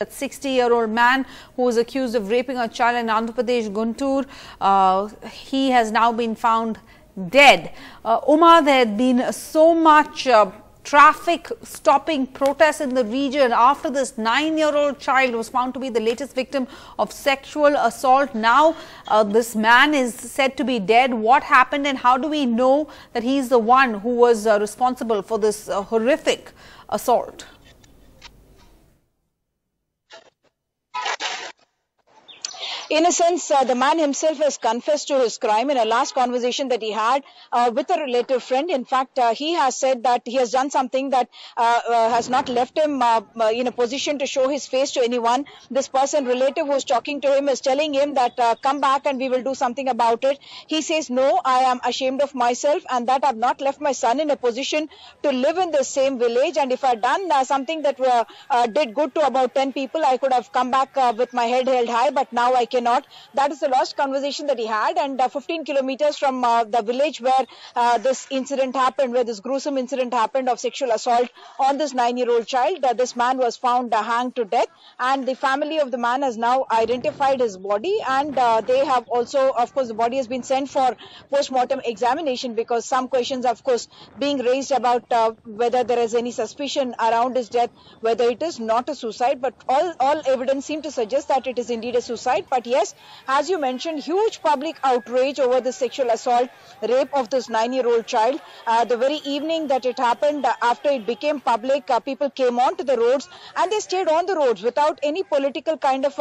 That 60-year-old man who was accused of raping a child in Andhra Pradesh, Guntur, he has now been found dead. There had been so much traffic stopping protests in the region after this 9-year-old child was found to be the latest victim of sexual assault. Now this man is said to be dead. What happened and how do we know that he is the one who was responsible for this horrific assault? In a sense, the man himself has confessed to his crime in a last conversation that he had with a relative friend. In fact, he has said that he has done something that has not left him in a position to show his face to anyone. This person, relative who is talking to him, is telling him that come back and we will do something about it. He says, no, I am ashamed of myself and that I have not left my son in a position to live in the same village. And if I had done something that did good to about 10 people, I could have come back with my head held high, but now I cannot. That is the last conversation that he had, and 15 kilometers from the village where this incident happened, where this gruesome incident happened of sexual assault on this 9-year-old child, this man was found hanged to death, and the family of the man has now identified his body, and they have also, of course, the body has been sent for post-mortem examination because some questions, of course, being raised about whether there is any suspicion around his death, whether it is not a suicide, but all evidence seem to suggest that it is indeed a suicide. But yes, as you mentioned, huge public outrage over the sexual assault, rape of this 9-year-old child. The very evening that it happened, after it became public, people came onto the roads and they stayed on the roads without any political kind of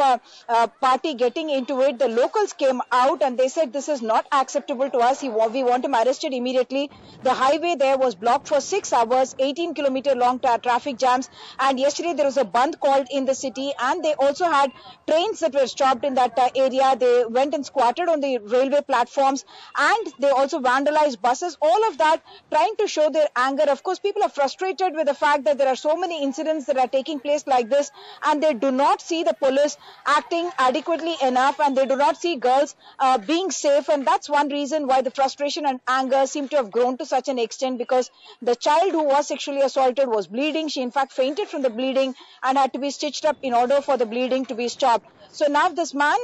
party getting into it. The locals came out and they said this is not acceptable to us. We want him arrested immediately. The highway there was blocked for 6 hours, 18-kilometer long traffic jams. And yesterday there was a bandh called in the city, and they also had trains that were stopped in that area. They went and squatted on the railway platforms, and they also vandalized buses. All of that trying to show their anger. Of course, people are frustrated with the fact that there are so many incidents that are taking place like this, and they do not see the police acting adequately enough, and they do not see girls being safe. And that's one reason why the frustration and anger seem to have grown to such an extent, because the child who was sexually assaulted was bleeding. She in fact fainted from the bleeding and had to be stitched up in order for the bleeding to be stopped. So now this man,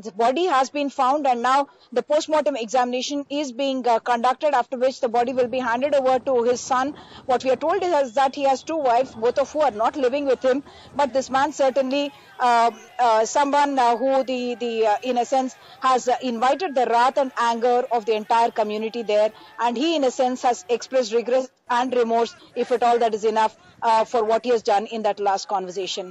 his body has been found, and now the post-mortem examination is being conducted, after which the body will be handed over to his son. What we are told is that he has 2 wives, both of who are not living with him. But this man certainly someone who in a sense has invited the wrath and anger of the entire community there, and he in a sense has expressed regret and remorse, if at all that is enough, for what he has done in that last conversation.